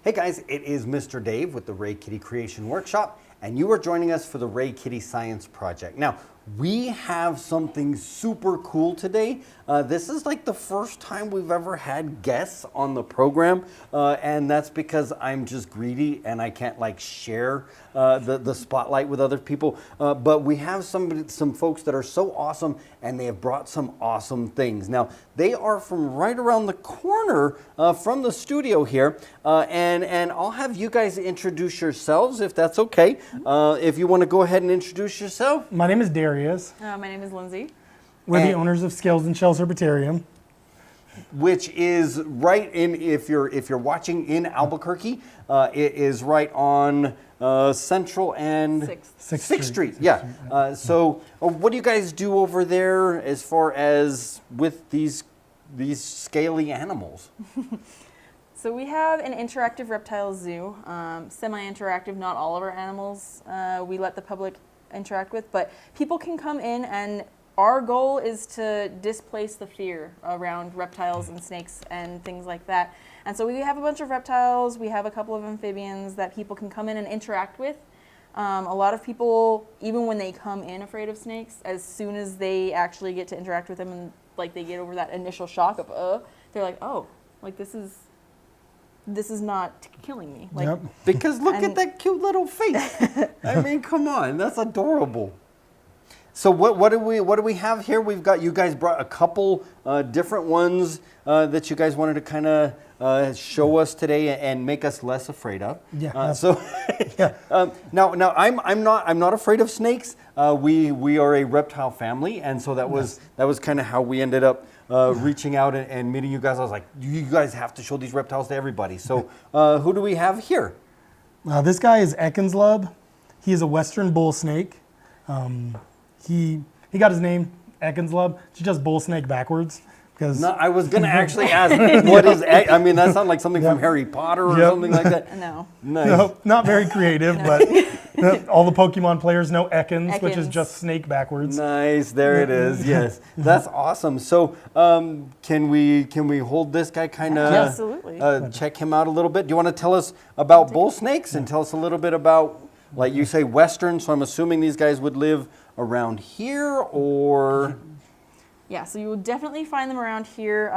Hey guys, it is Mr. Dave with the RayKitty Creation Workshop, and you are joining us for the RayKitty Science Project. Now, we have something super cool today. This is like the first time we've ever had guests on the program, and that's because I'm just greedy and I can't like share the spotlight with other people. But we have some folks that are so awesome, and they have brought some awesome things. Now, they are from right around the corner from the studio here, and I'll have you guys introduce yourselves if that's okay. If you want to go ahead and introduce yourself. My name is Darius. My name is Lindsay. We're the owners of Shells and Shells Herpetarium, Which is right in, if you're watching in Albuquerque, it is right on Central and Sixth. Street. Yeah. So what do you guys do over there as far as with these scaly animals? So we have an interactive reptile zoo, semi-interactive, not all of our animals we let the public interact with, but people can come in, and our goal is to displace the fear around reptiles and snakes and things like that. And so we have a bunch of reptiles, we have a couple of amphibians that people can come in and interact with. A lot of people, even when they come in afraid of snakes, as soon as they actually get to interact with them and like they get over that initial shock of they're like, oh, like this is not killing me. Like, Yep. Because look at that cute little face. I mean, come on, that's adorable. So what do we have here? We've got, you guys brought a couple different ones that you guys wanted to kind of show us today and make us less afraid of. Yeah. Now I'm not afraid of snakes. We are a reptile family, and so that was kind of how we ended up reaching out and meeting you guys. I was like, you guys have to show these reptiles to everybody. So who do we have here? This guy is Eckenslub. He is a western bull snake. He got his name, Eckenslub. It's just bull snake backwards. No, I was going to actually ask, what is, I mean, that sounds like something from Harry Potter or something like that. no. Nice. No, not very creative, but all the Pokemon players know Ekans, which is Ekans. just snake backwards. Nice, there it is. Yes, that's awesome. So, can we hold this guy kind of? Absolutely. Check him out a little bit. Do you want to tell us about bull snakes and tell us a little bit about, like you say, Western? So I'm assuming these guys would live around here, or? Yeah, so you will definitely find them around here.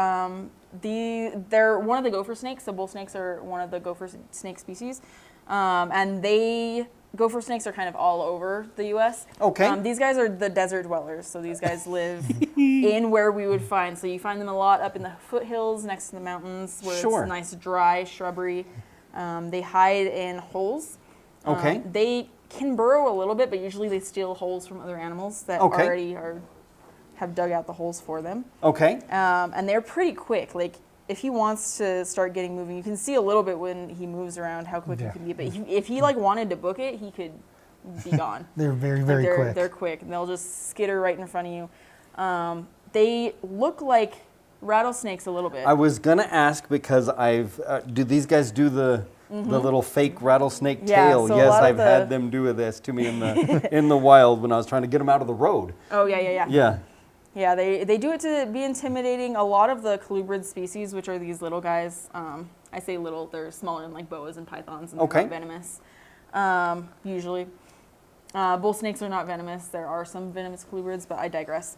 They're one of the gopher snakes. So bull snakes are one of the gopher snake species, and gopher snakes are kind of all over the U.S. Okay. These guys are the desert dwellers. So these guys live in where we would find. So you find them a lot up in the foothills next to the mountains, where Sure. it's nice dry shrubbery. They hide in holes. Okay. They can burrow a little bit, but usually they steal holes from other animals that already have dug out the holes for them. Okay. And they're pretty quick. Like, if he wants to start getting moving, you can see a little bit when he moves around how quick he can be. But if he like wanted to book it, he could be gone. They're very, very quick. They're quick, and they'll just skitter right in front of you. They look like rattlesnakes a little bit. I was gonna ask because do these guys do the little fake rattlesnake tail? So Yes, I've had them do this to me in the wild when I was trying to get them out of the road. Oh yeah. Yeah. Yeah, they do it to be intimidating. A lot of the colubrid species, which are these little guys, I say little, they're smaller than like boas and pythons, and they're not venomous, usually. Bull snakes are not venomous. There are some venomous colubrids, but I digress.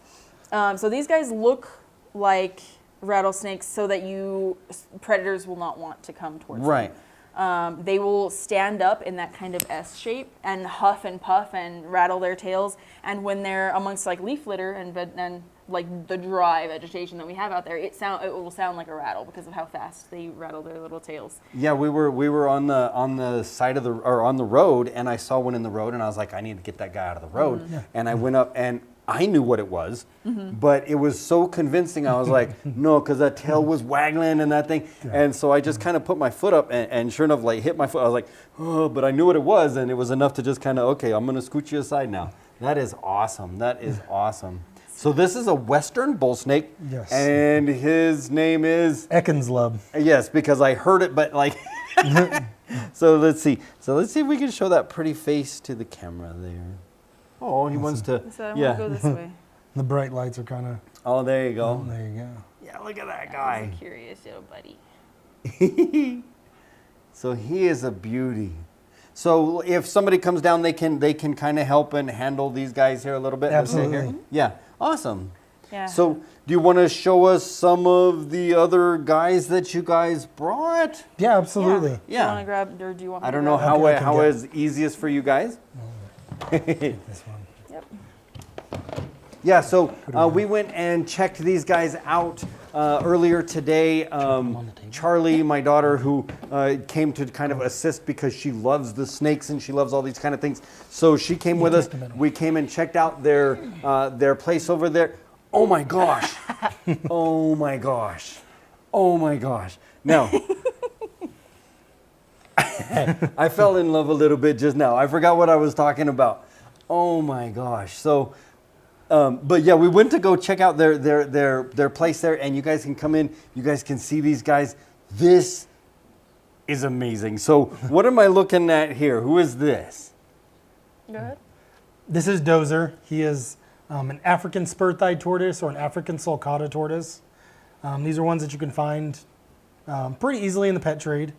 So these guys look like rattlesnakes so that predators will not want to come towards them. Right. They will stand up in that kind of S shape and huff and puff and rattle their tails. And when they're amongst like leaf litter and like the dry vegetation that we have out there, it will sound like a rattle because of how fast they rattle their little tails. Yeah, we were on the side of on the road, and I saw one in the road, and I was like, I need to get that guy out of the road. And I went up, and I knew what it was, but it was so convincing. I was like, no, because that tail was waggling and that thing. And so I just kind of put my foot up and sure enough, like hit my foot. I was like, oh, but I knew what it was. And it was enough to just kind of, okay, I'm going to scoot you aside now. That is awesome. That is awesome. So this is a western bull snake. Yes. And his name is? Eckenslub. Yes, because I heard it, but like, so let's see. So let's see if we can show that pretty face to the camera there. Oh, he wants to. So I want to go this way. The bright lights are kind of. Oh, there you go. Oh, there you go. Yeah, look at that That was guy. a curious little buddy. So he is a beauty. So if somebody comes down, they can kind of help and handle these guys here a little bit. Absolutely. Yeah. Awesome. Yeah. So do you want to show us some of the other guys that you guys brought? Yeah, absolutely. Do Yeah. you want to grab, or do you want me I to don't know grab how Okay, I can how get is easiest for you guys. This one. Yep. Yeah, so we went and checked these guys out earlier today. Charlie, my daughter, who came to kind of assist because she loves the snakes and she loves all these kind of things. So she came with us. We came and checked out their place over there. Oh my gosh. Oh my gosh. Oh my gosh. Now, I fell in love a little bit just now. I forgot what I was talking about. Oh my gosh. So, but yeah, we went to go check out their place there, and you guys can come in. You guys can see these guys. This is amazing. So, what am I looking at here? Who is this? Go ahead. This is Dozer. He is an African spur-thighed tortoise or an African sulcata tortoise. These are ones that you can find pretty easily in the pet trade.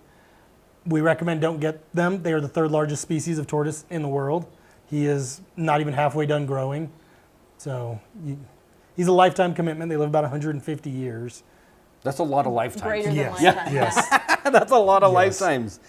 We recommend don't get them. They are the third largest species of tortoise in the world. He is not even halfway done growing. So he's a lifetime commitment. They live about 150 years. That's a lot of lifetimes. Greater than Yes. lifetime. Yes. That's a lot of Yes. lifetimes.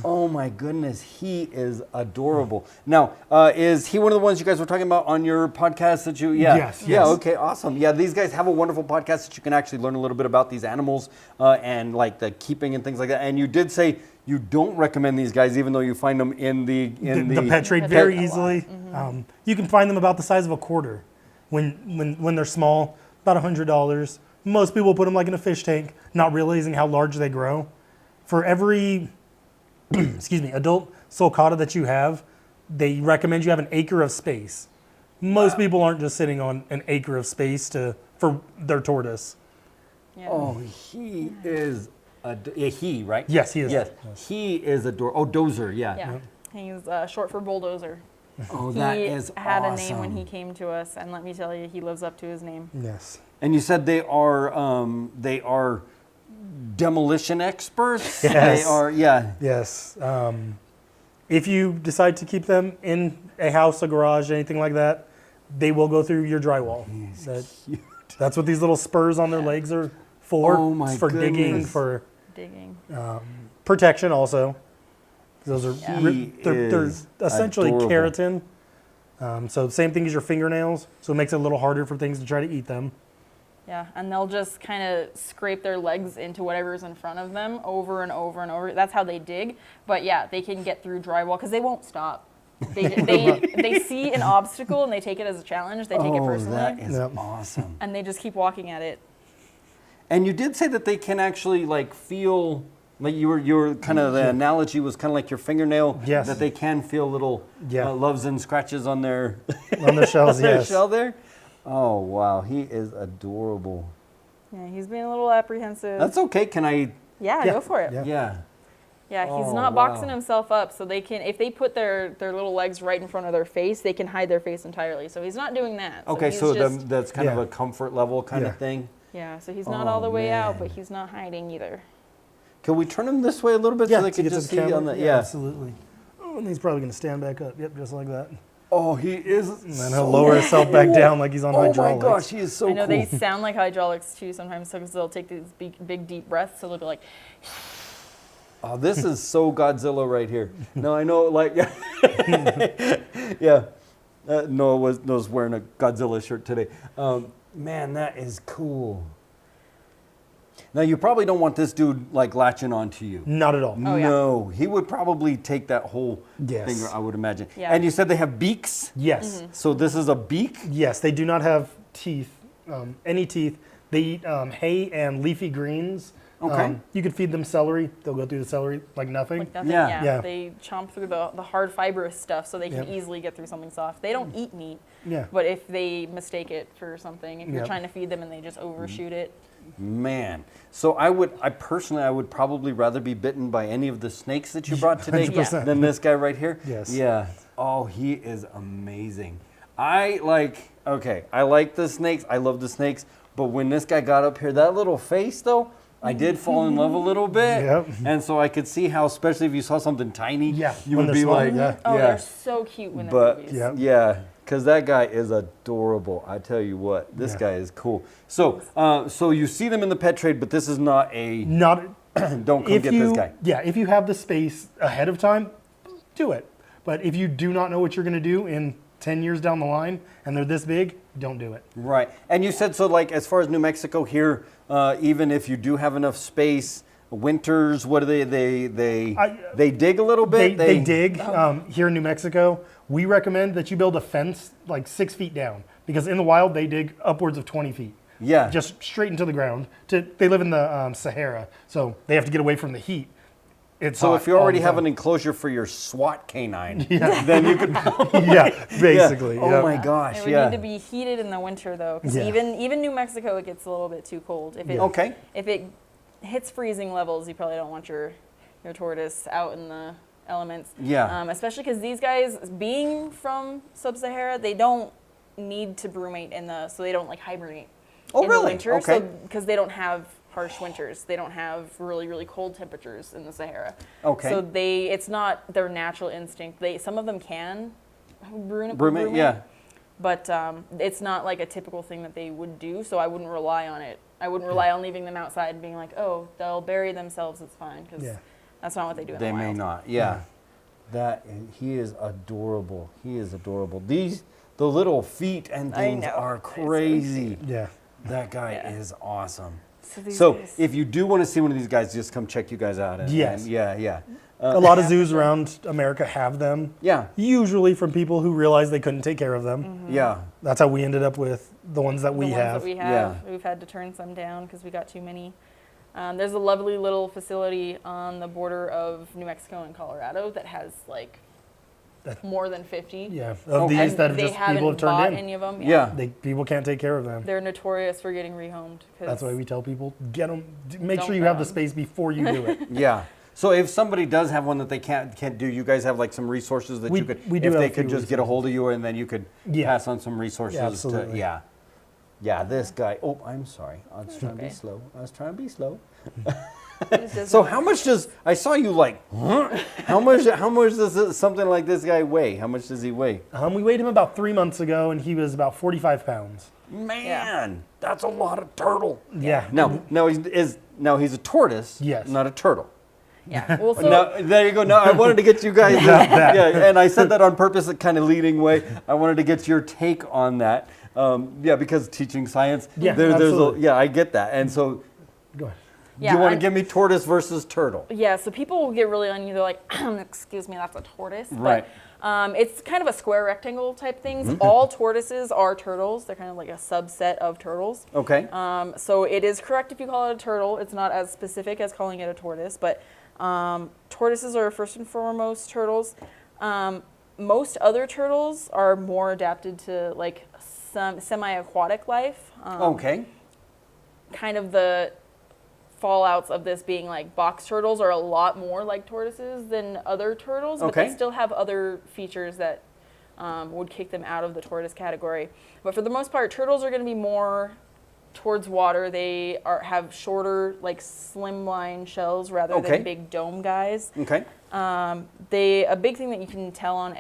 Oh my goodness, he is adorable. Now, is he one of the ones you guys were talking about on your podcast that you? Yeah. Yes, Yeah. yes. Okay. Awesome. Yeah. These guys have a wonderful podcast that you can actually learn a little bit about these animals and like the keeping and things like that. And you did say you don't recommend these guys, even though you find them in the The pet trade Pet very trade a lot. easily. You can find them about the size of a quarter. When they're small, about $100. Most people put them like in a fish tank, not realizing how large they grow. For every adult sulcata that you have, they recommend you have an acre of space. Most people aren't just sitting on an acre of space for their tortoise. Yeah. Oh, he is. He right? Yes, he is. Yes. He is adorable. Oh, Dozer. Yeah. Yeah. He's short for bulldozer. Oh, that He is had awesome. a name when he came to us, and let me tell you, he lives up to his name. Yes. And you said they are demolition experts. Yes. They are. Yeah. Yes. If you decide to keep them in a house, a garage, anything like that, they will go through your drywall. That's what these little spurs on their legs are for. Oh my It's for digging, goodness. for Digging. protection also. Those are He they're is essentially adorable. keratin. So same thing as your fingernails. So it makes it a little harder for things to try to eat them. Yeah, and they'll just kind of scrape their legs into whatever's in front of them over and over and over. That's how they dig. But yeah, they can get through drywall because they won't stop. They see an obstacle and they take it as a challenge. They take it personally. That is Yep. awesome. And they just keep walking at it. And you did say that they can actually like feel, like your kind of the analogy was kind of like your fingernail. Yes. That they can feel little loves and scratches on their On their shells, their yes. shell there. Oh wow, he is adorable. Yeah, he's being a little apprehensive. That's okay. Can I? Yeah, Yeah. go for it. Yeah. Yeah. Yeah, he's Oh, not boxing wow. himself up, so they can, if they put their little legs right in front of their face, they can hide their face entirely. So he's not doing that. Okay, he's so just, that's kind of Yeah. a comfort level kind Yeah. of thing. yeah, so he's not Oh, all the way out, man. but he's not hiding either. Can we turn him this way a little bit Yeah, so they to can get to just the see camera. on the Yeah, absolutely. Oh, and he's probably going to stand back up. Yep, just like that. Oh, he is. And then he'll lower himself back down like he's on Oh hydraulics. my gosh, he is so I know cool. they sound like hydraulics too sometimes because they'll take these big deep breaths, so they'll be like, Oh, this is so Godzilla right here. No, I know, like, yeah. Noah was wearing a Godzilla shirt today. Man, that is cool. Now, you probably don't want this dude, like, latching onto you. Not at all. Oh, yeah. No, he would probably take that whole Yes. thing, I would imagine. Yeah. And you said they have beaks? Yes. So this is a beak? Yes, they do not have teeth, any teeth. They eat hay and leafy greens. Okay. You could feed them celery. They'll go through the celery like nothing. like nothing. Yeah. Yeah. They chomp through the hard fibrous stuff so they can Yep. easily get through something soft. They don't eat meat, Yeah. but if they mistake it for something, if you're Yep. trying to feed them and they just overshoot it, Man. So I would probably rather be bitten by any of the snakes that you brought today 100%. than this guy right here. Yes. Yeah. Oh, he is amazing. I like the snakes. I love the snakes. But when this guy got up here, that little face though, I did fall in love a little bit. Yep. And so I could see how, especially if you saw something tiny, Yeah, you when would they're be small, like, yeah. Oh, yeah. they're so cute when they're But babies. Yeah. yeah, because that guy is adorable. I tell you what, this Yeah. guy is cool. So, so you see them in the pet trade, but this is not a Not don't come if get you, this guy. Yeah, if you have the space ahead of time, do it. But if you do not know what you're going to do in 10 years down the line and they're this big, don't do it. Right. And you said so, like as far as New Mexico here, even if you do have enough space, winters, what do they dig a little bit? They dig. Here in New Mexico, we recommend that you build a fence like 6 feet down because in the wild they dig upwards of 20 feet. Yeah. Just straight into the ground. They live in the Sahara, so they have to get away from the heat. It's So hot if you all already the have time. an enclosure for your SWAT canine, then you could Yeah, basically. Yeah. Oh yeah. my gosh, It would yeah. need to be heated in the winter though, because Yeah. even New Mexico it gets a little bit too cold. If it Okay. if it hits freezing levels, you probably don't want your tortoise out in the elements. Yeah. Especially because these guys, being from Sub-Sahara, they don't need to brumate so they don't like hibernate Oh, in really? the winter. Okay. Because they don't have harsh winters, they don't have really really cold temperatures in the Sahara. Okay. So it's not their natural instinct. Some of them can Brumate, yeah. but it's not like a typical thing that they would do, so I wouldn't rely on it. I wouldn't rely on leaving them outside and being like, oh, they'll bury themselves, it's fine, because Yeah. that's not what they do in They the may wild. not. Yeah. He is adorable. He is adorable. The little feet and I things know. are They're so crazy. Yeah. That guy Yeah. is awesome. these So guys- if you do want to see one of these guys, just come check you guys out. Yes. Yeah. A lot of zoos around America have them. Yeah. Usually from people who realized they couldn't take care of them. Yeah. That's how we ended up with the ones that the we ones have. that we have, we've had to turn some down because we got too many. There's a lovely little facility on the border of New Mexico and Colorado that has like more than 50. Yeah, of Okay. these And that have they just haven't people have bought turned in. any of them. Yeah. People can't take care of them. They're notorious for getting rehomed. 'Cause That's why we tell people, get them, make Don't sure you get have the 'em. space before you do it. Yeah. So if somebody does have one that they can't do, you guys have like some resources that We- you could, we do if have they a could few just get a hold of you and then you could Yeah. pass on some resources. Yeah, absolutely. Yeah, this guy. Oh, I'm sorry. I was trying to be okay. slow. It's just- So how much does, I saw you like, huh? How much does something like this guy weigh? How much does he weigh? We weighed him about 3 months ago, and he was about 45 pounds. Man, that's a lot of turtle. Yeah. Now he's a tortoise, Yes. not a turtle. Yeah. Well, so Now, there you go. Now, I wanted to get you guys. that. Yeah, and I said that on purpose, kind of leading way. I wanted to get your take on that. Yeah, because teaching science. Yeah, there's absolutely. yeah, I get that. And so, Go ahead. yeah, you want to I'm- give me tortoise versus turtle? Yeah, so people will get really on you. They're like, excuse me, that's a tortoise. Right. But it's kind of a square rectangle type things. All tortoises are turtles. They're kind of like a subset of turtles. Okay. So it is correct if you call it a turtle. It's not as specific as calling it a tortoise, but tortoises are first and foremost turtles. Most other turtles are more adapted to like some semi-aquatic life. Okay. Kind of the fallouts of this being like box turtles are a lot more like tortoises than other turtles, but Okay. they still have other features that would kick them out of the tortoise category. But for the most part, turtles are going to be more towards water. They have shorter, like slimline shells rather Okay. than big dome guys. Okay. A big thing that you can tell on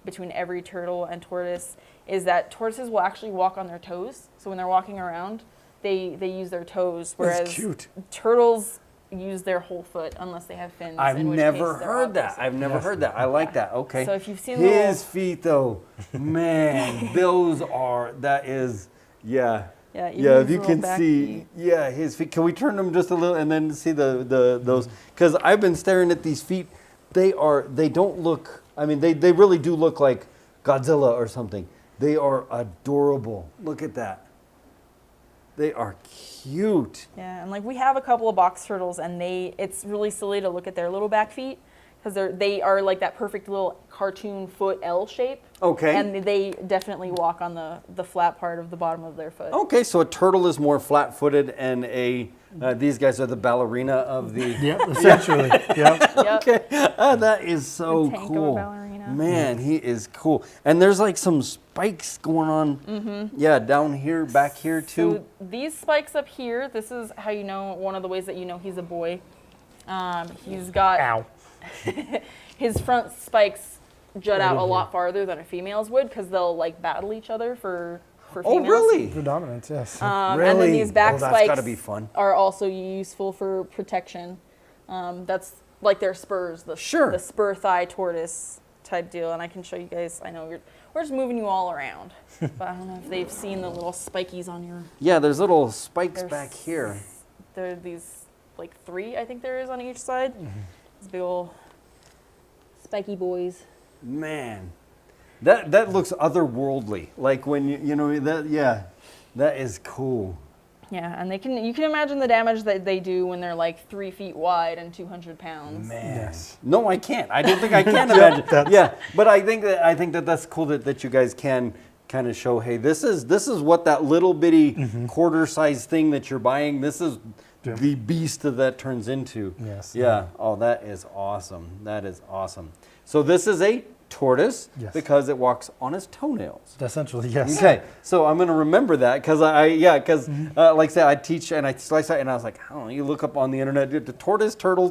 between every turtle and tortoise is that tortoises will actually walk on their toes. So when they're walking around, they use their toes, whereas cute. turtles use their whole foot unless they have fins. I've in which never case they're heard that. opposite. I've never heard that. I like that. Okay. So if you've seen his feet, though, man, that is, yeah. Yeah, even Yeah, if his you little can back see, feet. yeah, his feet. Can we turn them just a little and then see those? Because I've been staring at these feet. They don't look. I mean, they really do look like Godzilla or something. They are adorable. Look at that. They are cute. Yeah, and like we have a couple of box turtles, and it's really silly to look at their little back feet because they are like that perfect little cartoon foot L shape. Okay. And they definitely walk on the flat part of the bottom of their foot. Okay, so a turtle is more flat-footed, and a These guys are the ballerina of the. Yep, essentially. Yep. Yep. Okay, that is so The tank of a cool. ballerina. Man, he is cool. And there's like some spikes going on. Yeah, down here, back here too. So these spikes up here, this is how you know, one of the ways that you know he's a boy. He's got Ow. his front spikes jut out a lot farther than a female's would because they'll like battle each other for Oh, females. really? For dominance, yes. And then Really? these back Oh, that's spikes gotta be fun. are also useful for protection. That's like their spurs, the spur thigh tortoise type deal. And I can show you guys. I know we're just moving you all around, but I don't know if they've seen the little spikies on your. Yeah, there's little spikes back here. There are these like 3, I think there is on each side. These big old spiky boys. Man, that looks otherworldly. Like when you know that. That is cool. Yeah, and you can imagine the damage that they do when they're like 3 feet wide and 200 pounds. Man. Yes. No, I can't. I don't think I can imagine. Yeah, but I think that's cool that you guys can kind of show, hey, this is what that little bitty quarter-sized thing that you're buying. This is the beast that turns into. Yes. Yeah. Oh, that is awesome. That is awesome. So this is a tortoise because it walks on its toenails. Essentially, yes. Okay, so I'm gonna remember that because like I said, I teach and I slice out, and I was like, I don't know, you look up on the internet, the tortoise, turtle.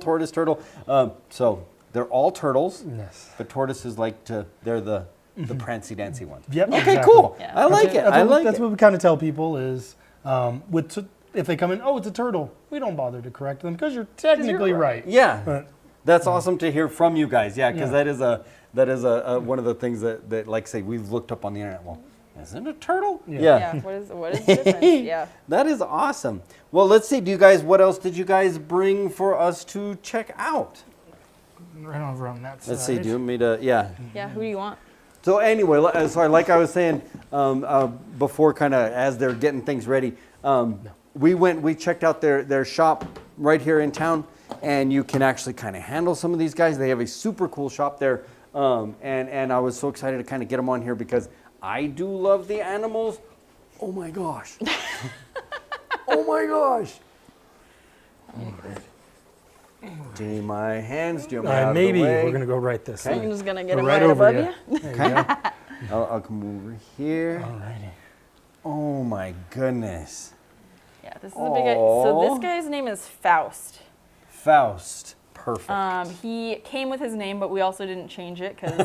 So they're all turtles. Yes. But tortoises they're the prancy dancy ones. Yep. Okay, exactly. cool. Yeah. I like it. That's what we kind of tell people is if they come in, oh, it's a turtle, we don't bother to correct them because you're technically right. Yeah, But, that's awesome to hear from you guys. Yeah, because that is one of the things that like say we've looked up on the internet. Well, isn't it a turtle? Yeah. What is the difference? Yeah. That is awesome. Well, let's see. What else did you guys bring for us to check out? right over on that side. Let's see. Do you want me to? Yeah. Yeah. Who do you want? So anyway, sorry. Like I was saying before, kind of as they're getting things ready, we checked out their shop right here in town, and you can actually kind of handle some of these guys. They have a super cool shop there, and I was so excited to kind of get them on here because I do love the animals. Oh my gosh! Oh my gosh! Do you need my hands? Do you want me out maybe of the way? we're gonna go right this way. I'm just gonna get Go him right right over above ya. you. There you go. I'll come over here. Alrighty. Oh my goodness. Yeah, this is a big guy. So this guy's name is Faust. Faust. Perfect. He came with his name, but we also didn't change it because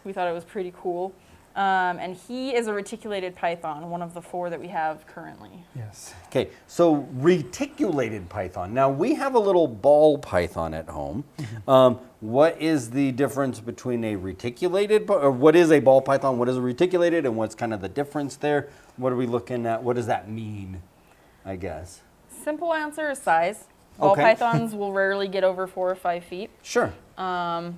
we thought it was pretty cool. And he is a reticulated python, one of the 4 that we have currently. Yes. Okay, so reticulated python. Now we have a little ball python at home. What is the difference between a reticulated, or what is a ball python? What is a reticulated, and what's kind of the difference there? What are we looking at? What does that mean, I guess? Simple answer is size. Ball pythons will rarely get over 4 or 5 feet. Sure.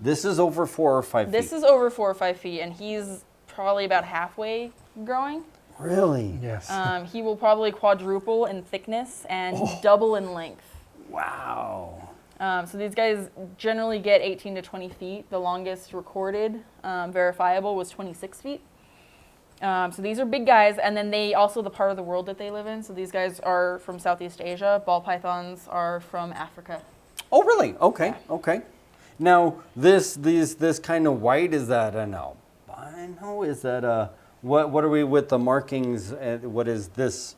This is over 4 or 5 feet. This is over 4 or 5 feet, and he's probably about halfway growing. Really? Yes. He will probably quadruple in thickness and double in length. Wow. So these guys generally get 18 to 20 feet. The longest recorded, verifiable, was 26 feet. So these are big guys, and then they also the part of the world that they live in. So these guys are from Southeast Asia. Ball pythons are from Africa. Oh, really? Okay. Okay. Now this kind of white, is that an albino? Is that what are we with the markings? What is this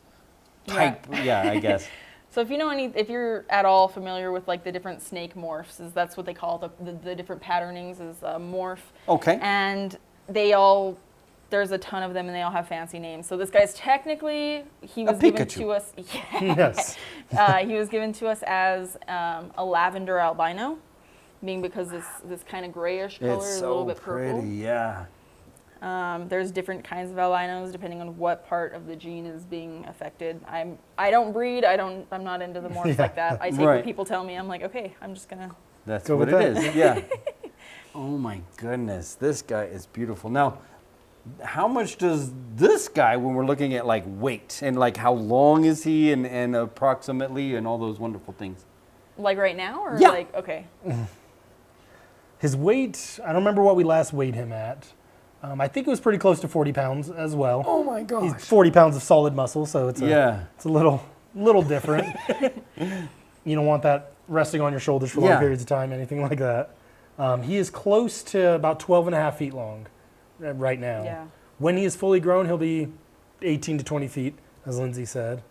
type? Yeah, I guess. So if you know if you're at all familiar with like the different snake morphs, that's what they call the different patternings is morph. Okay. And there's a ton of them, and they all have fancy names. So this guy's technically, he was given to us. Yes. He was given to us as a lavender albino, being because this kind of grayish color is a little bit purple. Pretty, yeah. There's different kinds of albinos depending on what part of the gene is being affected. I don't breed. I'm not into the morphs like that. I take what people tell me. I'm like, okay, I'm just gonna. That's go what with it that. is. Yeah. Oh my goodness, this guy is beautiful. Now, how much does this guy, when we're looking at like weight and like how long is he and approximately and all those wonderful things? Like right now, or Yeah. like okay. His weight, I don't remember what we last weighed him at. I think it was pretty close to 40 pounds as well. Oh my gosh. He's 40 pounds of solid muscle, so it's a little little different. You don't want that resting on your shoulders for long Yeah. periods of time, anything like that. He is close to about 12 and a half feet long right now. Yeah. When he is fully grown, he'll be 18 to 20 feet, as Lindsay said.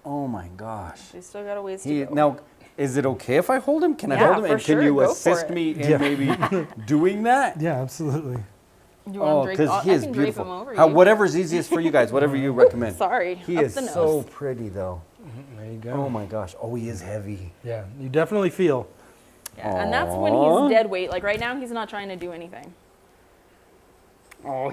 Oh my gosh. They still got a ways to go. Now, is it okay if I hold him? Can I Yeah, hold him? for And sure. can you Go for assist it. me in Yeah. maybe doing that? Yeah, absolutely. You want to drape? Because he I is can drape beautiful. him over How, you. whatever's easiest for you guys, whatever you recommend. Sorry. He up is the nose. so pretty, though. There you go. Oh my gosh. Oh, he is heavy. Yeah, you definitely feel. Yeah, and that's when Aw. he's dead weight. Like right now, he's not trying to do anything. Oh,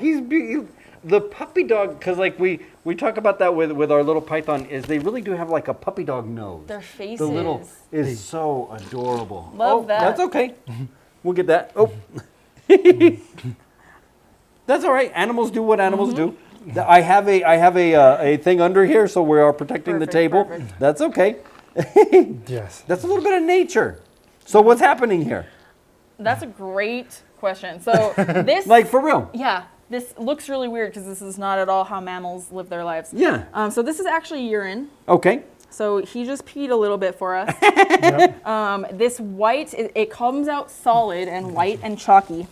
the puppy dog, because like we talk about that with our little python, is they really do have like a puppy dog nose. Their faces. The little is so adorable. Love that. That's okay. We'll get that. Oh. That's all right. Animals do what animals do. I have a thing under here, so we are protecting the Perfect, table. perfect. That's okay. Yes. That's a little bit of nature. So what's happening here? That's a great question. So this, Like for real? yeah, this looks really weird because this is not at all how mammals live their lives. Yeah. So this is actually urine. Okay. So he just peed a little bit for us. Yep. This white, it comes out solid and white and chalky.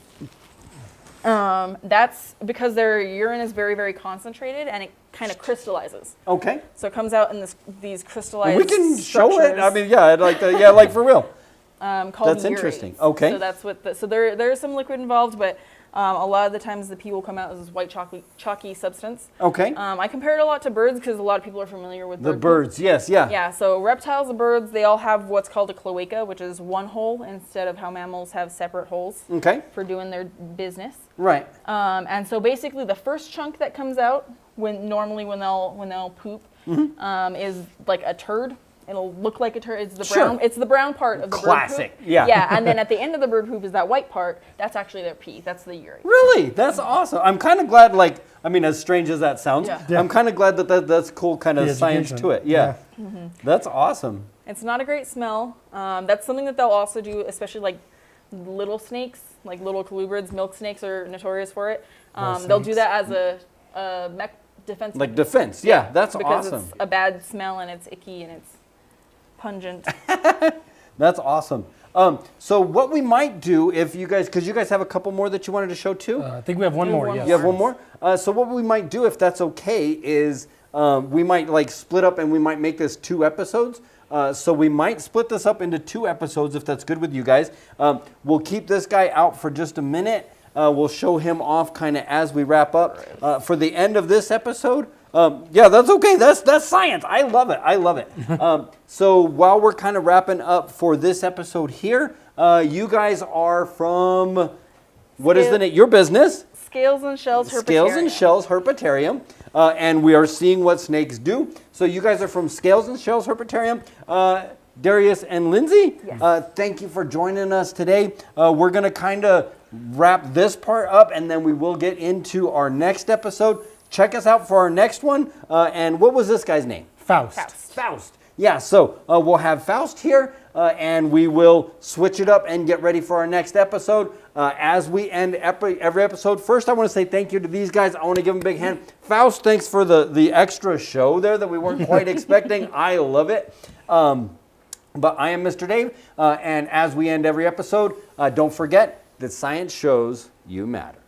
That's because their urine is very, very concentrated and it kind of crystallizes. Okay. So it comes out in these crystallized We can show it. structures, I mean, yeah, I'd like to, yeah, like for real. called That's interesting. urates. Okay. So that's what. So there's some liquid involved, but a lot of the times the pee will come out as this white chalky substance. Okay. I compare it a lot to birds because a lot of people are familiar with The bird poop. birds, yes, yeah. Yeah, so reptiles and birds, they all have what's called a cloaca, which is one hole instead of how mammals have separate holes Okay. for doing their business. Right. And so basically, the first chunk that comes out when they'll poop is like a turd. It'll look like a turd. It's the Sure. brown. It's the brown part of the Classic, bird poop. yeah. Yeah, and then at the end of the bird poop is that white part. That's actually their pee. That's the urine. Really? That's awesome. I'm kind of glad, like, I mean, as strange as that sounds, Yeah. I'm kind of glad that's cool kind of The science education. to it. Yeah. That's awesome. It's not a great smell. That's something that they'll also do, especially like little snakes, like little colubrids. Milk snakes are notorious for it. They'll do snakes. that as a defense. Like defense. Yeah, that's because awesome. it's a bad smell and it's icky and it's pungent. That's awesome. So what we might do if you guys, because you guys have a couple more that you wanted to show too? I think we have one We have more. one Yes. You have one more? So what we might do, if that's okay, is we might like split up and we might make this 2 episodes. So we might split this up into 2 episodes if that's good with you guys. We'll keep this guy out for just a minute. We'll show him off kind of as we wrap up. For the end of this episode, yeah, that's okay. That's science. I love it. I love it. So while we're kind of wrapping up for this episode here, you guys are from, what is the name? Your business? Scales and Shells Herpetarium. Scales and Shells Herpetarium, and we are seeing what snakes do. So you guys are from Scales and Shells Herpetarium. Darius and Lindsay, Yes. thank you for joining us today. We're going to kind of wrap this part up, and then we will get into our next episode. Check us out for our next one. And what was this guy's name? Faust. Faust. Yeah, so we'll have Faust here, and we will switch it up and get ready for our next episode. As we end every episode, first I want to say thank you to these guys. I want to give them a big hand. Faust, thanks for the extra show there that we weren't quite expecting. I love it. But I am Mr. Dave, and as we end every episode, don't forget that science shows you matter.